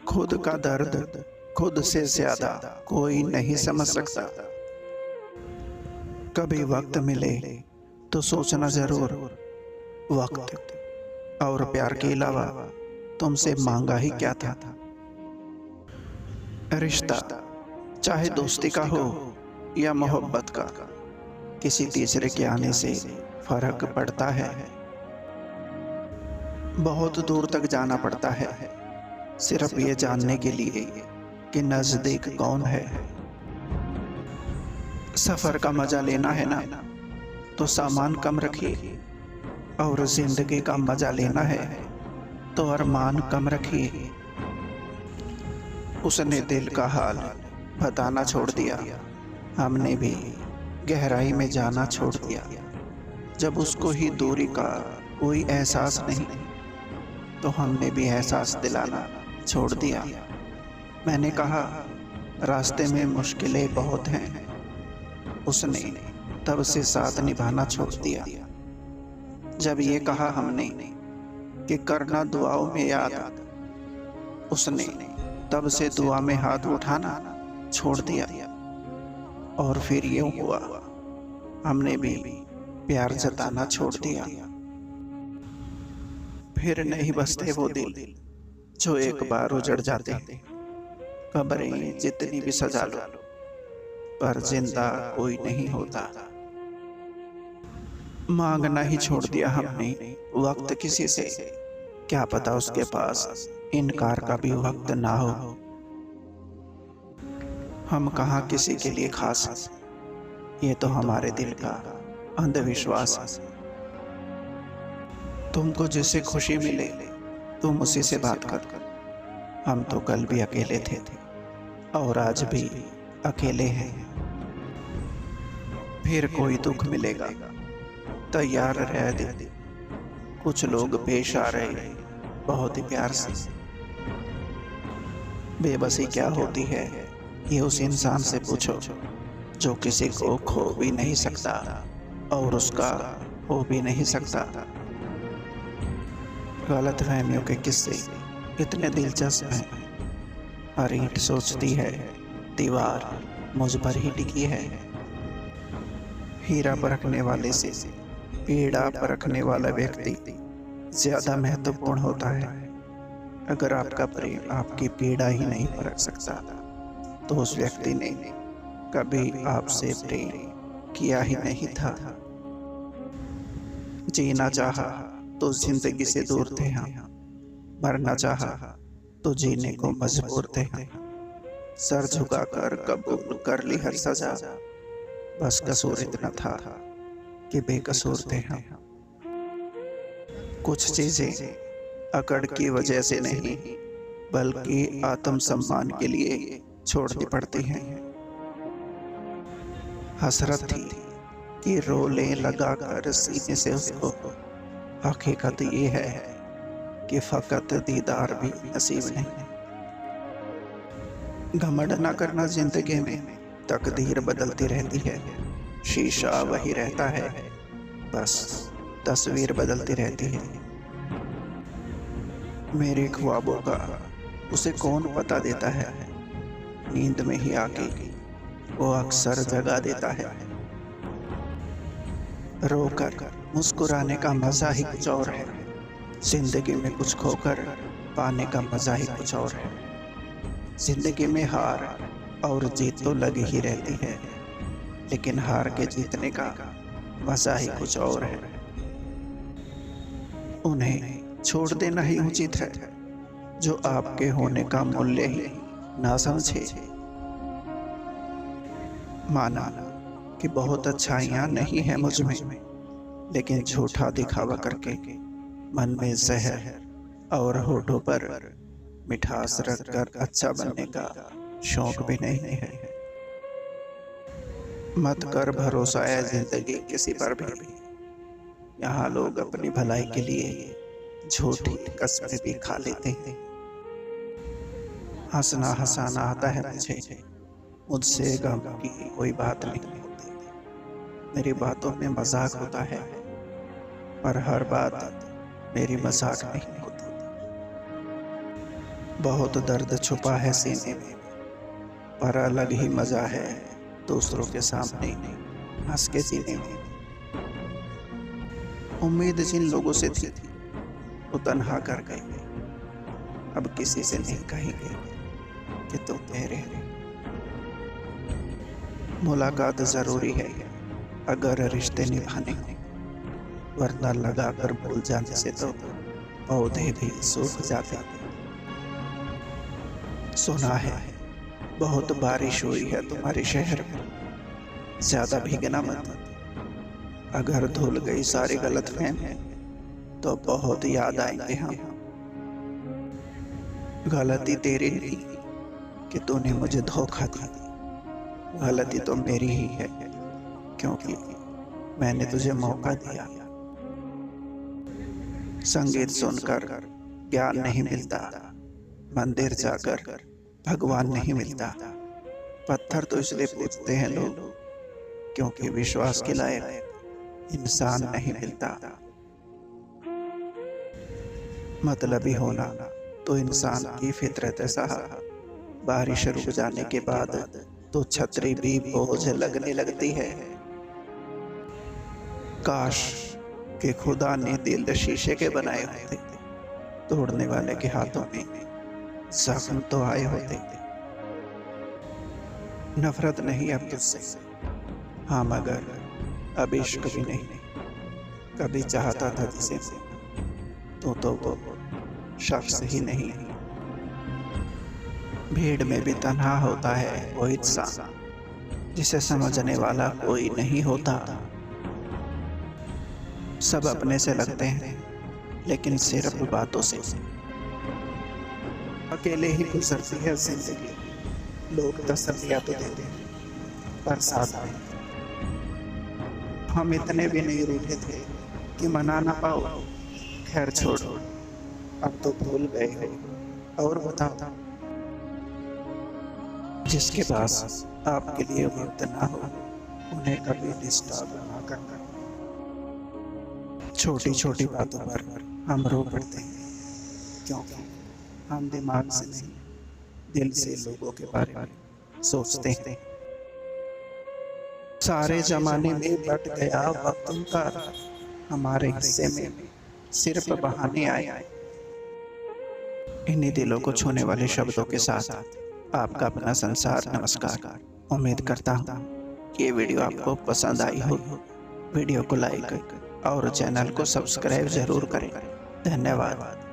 खुद का दर्द खुद से ज्यादा कोई नहीं समझ सकता। कभी वक्त मिले तो सोचना जरूर, वक्त और प्यार के अलावा तुमसे मांगा ही क्या था। रिश्ता चाहे दोस्ती का हो या मोहब्बत का, किसी तीसरे के आने से फर्क पड़ता है। बहुत दूर तक जाना पड़ता है सिर्फ ये जानने के लिए कि नजदीक कौन है। सफर का मजा लेना है ना, तो सामान कम रखिए, और जिंदगी का मजा लेना है तो अरमान कम रखिए। उसने दिल का हाल बताना छोड़ दिया, हमने भी गहराई में जाना छोड़ दिया। जब उसको ही दूरी का कोई एहसास नहीं, तो हमने भी एहसास दिलाना छोड़ दिया। मैंने कहा रास्ते में मुश्किलें बहुत हैं, उसने तब से साथ निभाना छोड़ दिया। जब ये कहा हमने कि करना दुआओं में याद, उसने तब से दुआ में हाथ उठाना छोड़ दिया। और फिर यूं हुआ, हमने भी प्यार जताना छोड़ दिया। फिर नहीं बसते वो दिल जो एक बार उजड़ जाते। कब्रें जितनी भी सजा लो, पर जिंदा कोई नहीं होता। मांगना ही छोड़ दिया हमने वक्त किसी से, क्या पता उसके पास इनकार का भी वक्त ना हो। हम कहाँ किसी के लिए खास, ये तो हमारे दिल का अंधविश्वास। तुमको जिससे खुशी मिले तुम उसी से बात कर। हम तो कल भी अकेले थे और आज भी अकेले हैं। फिर कोई दुख मिलेगा तैयार रह दे। कुछ लोग पेश आ रहे बहुत ही प्यार से। बेबसी क्या होती है ये उस इंसान से पूछो जो किसी को खो भी नहीं सकता और उसका हो भी नहीं सकता। गलत फहमियों के किस्से इतने दिलचस्प हैं। हर ईंट सोचती है दीवार मुझ पर ही टिकी है। हीरा परखने वाले से पीड़ा परखने वाला व्यक्ति ज्यादा महत्वपूर्ण होता है। अगर आपका प्रेम आपकी पीड़ा ही नहीं परख सकता, तो उस व्यक्ति ने कभी आपसे प्रेम किया ही नहीं था। जीना चाहा तो जिंदगी से दूर थे हम, मरना चाहा तो जीने को मजबूर थे हम। सर झुकाकर कबूल कर ली हर सजा, बस कसूर इतना था कि बेकसूर थे हम। कुछ चीजें अकड़ की वजह से नहीं, बल्कि आत्मसम्मान के लिए छोड़नी पड़ती हैं। हसरत थी कि रोले लगाकर सीने से उसको, हकीकत ये है कि फकत दीदार भी नसीब नहीं। घमंड ना करना जिंदगी में, तकदीर बदलती रहती है। शीशा वही रहता है, बस तस्वीर बदलती रहती है। मेरे ख्वाबों का उसे कौन पता देता है, नींद में ही आके वो अक्सर जगा देता है। रोकर मुस्कुराने का मजा ही कुछ और है, जिंदगी में कुछ खोकर पाने का मजा ही कुछ और है। जिंदगी में हार और जीत तो लगी ही रहती है, लेकिन हार के जीतने का मजा ही कुछ और है। उन्हें छोड़ देना ही उचित है जो आपके होने का मूल्य ही ना समझे। माना कि बहुत अच्छाइयां नहीं है मुझ में, लेकिन झूठा दिखावा करके मन में जहर और होठों पर मिठास रखकर अच्छा बनने का शौक भी नहीं है। मत कर भरोसा है जिंदगी किसी पर भी, यहाँ लोग अपनी भलाई के लिए झूठी कसमें भी खा लेते हैं। हंसना हंसाना आता है मुझे, मुझसे गम की कोई बात नहीं होती। मेरी बातों में मजाक होता है, पर हर बात मेरी मजाक नहीं होती। बहुत दर्द छुपा है सीने में, पर अलग ही मजा है दूसरों के सामने हंस के जीने में। उम्मीद जिन लोगों से थी वो तन्हा कर गई, अब किसी से नहीं कहेंगे कि तुम मेरे। मुलाकात जरूरी है अगर रिश्ते निभाने हो, वरना लगाकर भूल जाने से तो पौधे भी सूख जाते। सुना है बहुत बारिश हुई है तुम्हारे शहर में, ज्यादा भीगना मत, अगर धुल गई सारी गलतफहमी तो बहुत याद आएंगे हम। गलती तेरी नहीं कि तूने मुझे धोखा दिया, गलती तो मेरी ही है क्योंकि मैंने तुझे मौका दिया। संगीत सुनकर ज्ञान नहीं मिलता, मंदिर जाकर भगवान नहीं मिलता। पत्थर तो इसलिए पूछते हैं लोग क्योंकि विश्वास के लायक इंसान नहीं मिलता। मतलबी होना तो इंसान की फितरत है साहब, बारिश रुक जाने के बाद तो छतरी भी बोझ लगने लगती है। काश कि खुदा ने दिल शीशे के बनाए होते, तोड़ने वाले के हाथों में जख्म तो आए होते। नफरत नहीं अब तुझसे, हाँ मगर अब इश्क भी नहीं। कभी चाहता था जिसे तो वो शख्स ही नहीं। भीड़ में भी तन्हा होता है वो इंसान जिसे समझने वाला कोई नहीं होता। सब अपने से लगते हैं लेकिन सिर्फ बातों से। अकेले ही गुजरती है जिंदगी, लोग तसल्लियां तो देते हैं पर साथ में। हम इतने भी नहीं रूठे थे कि मना ना पाओ, खैर छोड़ो अब तो भूल गए हो। और बताओ जिसके पास आपके लिए वक्त ना हो उन्हें कभी डिस्टर्ब ना करना। छोटी छोटी बातों पर हम रो पड़ते हैं क्योंकि हम दिमाग से नहीं दिल से लोगों के बारे में सोचते हैं। सारे जमाने में बट गया वक्त उनका, हमारे हिस्से में सिर्फ बहाने आए। इन्हीं दिलों को छूने वाले शब्दों के साथ आपका अपना संसार नमस्कार। उम्मीद करता हूँ ये वीडियो आपको पसंद आई हो। वीडियो को लाइक और चैनल को सब्सक्राइब जरूर करें। धन्यवाद।